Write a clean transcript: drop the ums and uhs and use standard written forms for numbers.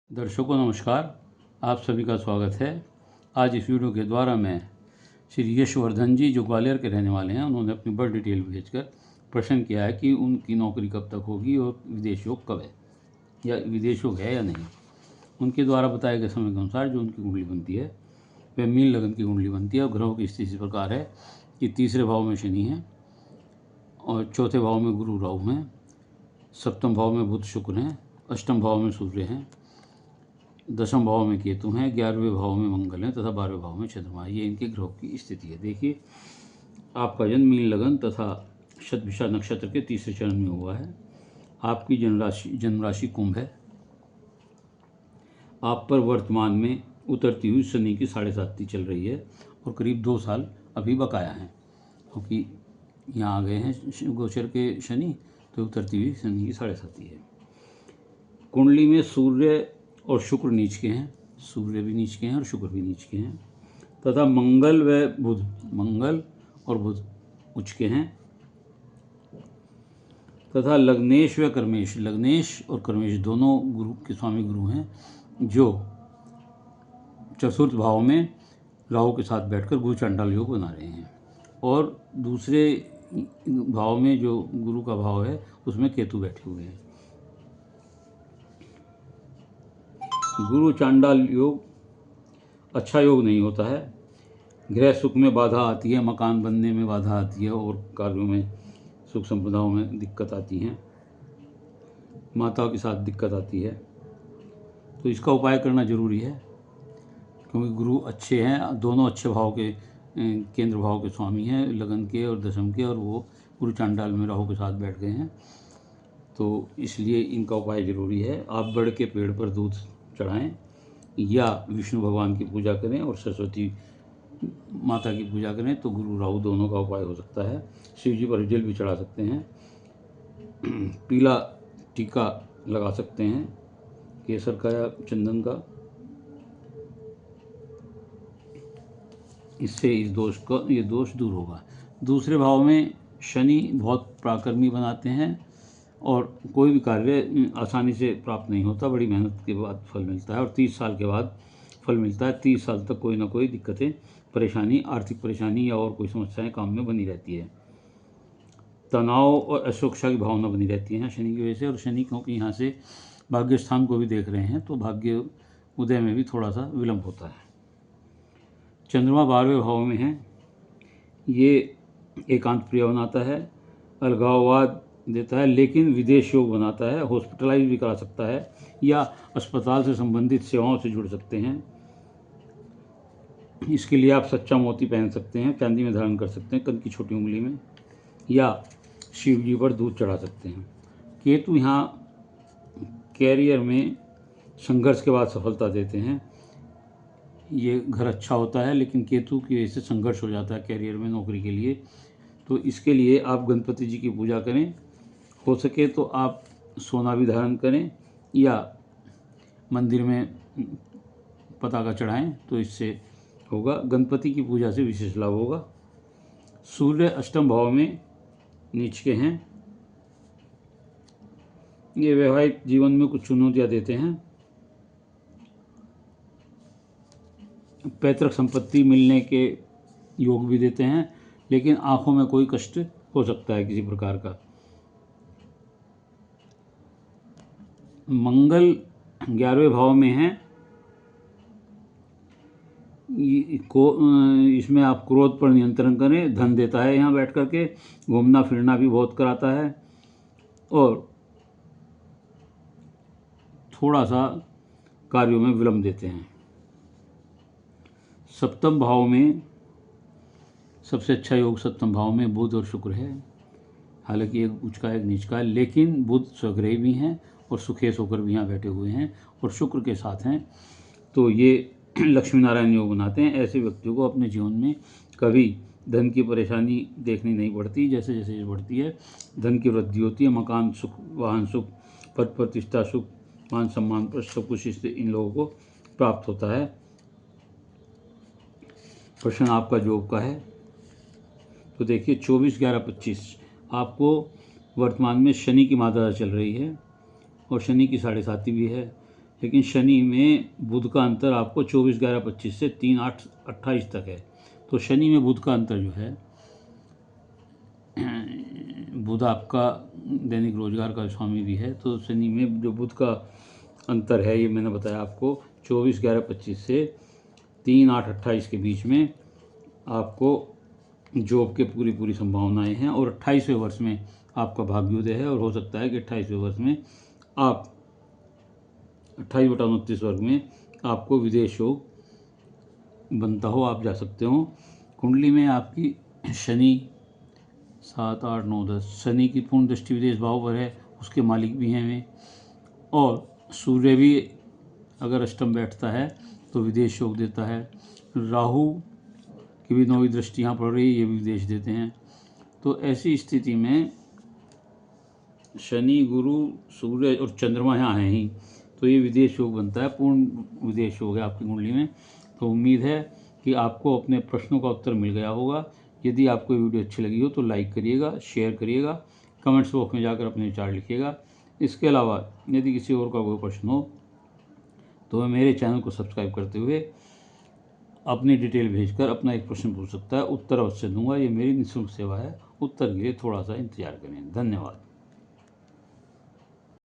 दर्शकों नमस्कार, आप सभी का स्वागत है। आज इस वीडियो के द्वारा मैं श्री यशवर्धन जी जो ग्वालियर के रहने वाले हैं, उन्होंने अपनी बर्थ डिटेल भेजकर प्रश्न किया है कि उनकी नौकरी कब तक होगी और विदेश योग कब है या विदेश योग है या नहीं। उनके द्वारा बताए गए समय के अनुसार जो उनकी कुंडली बनती है वह मीन लगन की कुंडली बनती है और ग्रहों की स्थिति इस प्रकार है कि तीसरे भाव में शनि है और चौथे भाव में गुरु राहु हैं, सप्तम भाव में बुध शुक्र हैं, अष्टम भाव में सूर्य हैं, दसम भाव में केतु हैं, 11वें भाव में मंगल हैं तथा 12वें भाव में चंद्रमा। ये इनके ग्रहों की स्थिति है। देखिए, आपका जन्म मीन लगन तथा शतभिषा नक्षत्र के तीसरे चरण में हुआ है। आपकी जन्म राशि कुंभ है। आप पर वर्तमान में उतरती हुई शनि की 7.5 चल रही है और करीब 2 साल अभी बकाया हैं, क्योंकि यहाँ आ गए हैं गोचर के शनि, तो उतरती हुई शनि की 7.5 है। कुंडली में सूर्य और शुक्र नीच के हैं, सूर्य भी नीच के हैं और शुक्र भी नीच के हैं तथा मंगल और बुध उच्च के हैं तथा लग्नेश व कर्मेश, लग्नेश और कर्मेश दोनों गुरु के स्वामी गुरु हैं, जो चतुर्थ भाव में राहु के साथ बैठकर गुरु चांडाल योग बना रहे हैं और दूसरे भाव में जो गुरु का भाव है उसमें केतु बैठे हुए हैं। गुरु चांडाल योग अच्छा योग नहीं होता है। गृह सुख में बाधा आती है, मकान बनने में बाधा आती है और कार्यों में सुख संपदाओं में दिक्कत आती हैं, माताओं के साथ दिक्कत आती है। तो इसका उपाय करना जरूरी है, क्योंकि गुरु अच्छे हैं, दोनों अच्छे भाव के केंद्र भाव के स्वामी हैं, लगन के और दशम के, और वो गुरु चांडाल में राहु के साथ बैठ गए हैं। तो इसलिए इनका उपाय जरूरी है। आप बड़ के पेड़ पर दूध चढ़ाएं या विष्णु भगवान की पूजा करें और सरस्वती माता की पूजा करें, तो गुरु राहु दोनों का उपाय हो सकता है। शिव जी पर जल भी चढ़ा सकते हैं, पीला टीका लगा सकते हैं केसर का या चंदन का। इससे ये दोष दूर होगा। दूसरे भाव में शनि बहुत पराक्रमी बनाते हैं और कोई भी कार्य आसानी से प्राप्त नहीं होता, बड़ी मेहनत के बाद फल मिलता है और 30 साल के बाद फल मिलता है। 30 साल तक कोई ना कोई दिक्कतें, परेशानी, आर्थिक परेशानी या और कोई समस्याएं काम में बनी रहती है। तनाव और असुरक्षा की भावना बनी रहती है शनि की वजह से, और शनि क्योंकि यहाँ से भाग्य स्थान को भी देख रहे हैं तो भाग्य उदय में भी थोड़ा सा विलंब होता है। चंद्रमा 12वें भाव में है, ये एकांत प्रिय बनाता है, अलगाववाद देता है, लेकिन विदेश योग बनाता है, हॉस्पिटलाइज भी करा सकता है या अस्पताल से संबंधित सेवाओं से जुड़ सकते हैं। इसके लिए आप सच्चा मोती पहन सकते हैं, चांदी में धारण कर सकते हैं कंध की छोटी उंगली में, या शिव जी पर दूध चढ़ा सकते हैं। केतु यहाँ कैरियर में संघर्ष के बाद सफलता देते हैं। ये घर अच्छा होता है, लेकिन केतु की वजह से संघर्ष हो जाता है कैरियर में, नौकरी के लिए। तो इसके लिए आप गणपति जी की पूजा करें, हो सके तो आप सोना भी धारण करें या मंदिर में पताका चढ़ाएं, तो इससे होगा। गणपति की पूजा से विशेष लाभ होगा। सूर्य अष्टम भाव में नीच के हैं, ये वैवाहिक जीवन में कुछ चुनौतियां देते हैं। पैतृक संपत्ति मिलने के योग भी देते हैं, लेकिन आंखों में कोई कष्ट हो सकता है किसी प्रकार का। मंगल 11वें भाव में है, इसमें आप क्रोध पर नियंत्रण करें, धन देता है यहाँ बैठ करके, घूमना फिरना भी बहुत कराता है और थोड़ा सा कार्यों में विलंब देते हैं। सप्तम भाव में सबसे अच्छा योग सप्तम भाव में बुध और शुक्र है। हालांकि एक उच्च का एक नीच का है, लेकिन बुध स्वग्रही भी हैं और सुखेश होकर भी यहाँ बैठे हुए हैं और शुक्र के साथ हैं, तो ये लक्ष्मी नारायण योग बनाते हैं। ऐसे व्यक्तियों को अपने जीवन में कभी धन की परेशानी देखनी नहीं पड़ती। जैसे जैसे बढ़ती है धन की वृद्धि होती है, मकान सुख, वाहन सुख, पद प्रतिष्ठा सुख, मान सम्मान पर सब कुछ इससे इन लोगों को प्राप्त होता है। प्रश्न आपका जॉब का है, तो देखिए 24/11/25 आपको वर्तमान में शनि की मात्रा चल रही है और शनि की 7.5 भी है। लेकिन शनि में बुध का अंतर आपको 24/11/25 से 3/8/28 तक है। तो शनि में बुध का अंतर जो है, बुध आपका दैनिक रोजगार का स्वामी भी है, तो शनि में जो बुध का अंतर है, ये मैंने बताया आपको 24/11/25 से 3/8/28 के बीच में आपको जॉब के पूरी संभावनाएं हैं। और 28वें वर्ष में आपका भाग्योदय है, और हो सकता है कि 28वें वर्ष में आप 28/29 वर्ग में आपको विदेश योग बनता हो, आप जा सकते हो। कुंडली में आपकी शनि 7, 8, 9, 10 शनि की पूर्ण दृष्टि विदेश भाव पर है, उसके मालिक भी हैं वे। और सूर्य भी अगर अष्टम बैठता है तो विदेश योग देता है। राहु की भी 9वीं दृष्टि यहाँ पड़ रही है, ये भी विदेश देते हैं। तो ऐसी स्थिति में शनि, गुरु, सूर्य और चंद्रमा यहाँ हैं ही, तो ये विदेश योग बनता है, पूर्ण विदेश योग है आपकी कुंडली में। तो उम्मीद है कि आपको अपने प्रश्नों का उत्तर मिल गया होगा। यदि आपको ये वीडियो अच्छी लगी हो तो लाइक करिएगा, शेयर करिएगा, कमेंट्स बॉक्स में जाकर अपने विचार लिखिएगा। इसके अलावा यदि किसी और का कोई प्रश्न हो तो वह मेरे चैनल को सब्सक्राइब करते हुए अपनी डिटेल भेजकर अपना एक प्रश्न पूछ सकता है, उत्तर अवश्य दूंगा। ये मेरी निःशुल्क सेवा है, उत्तर के लिए थोड़ा सा इंतजार करें। धन्यवाद।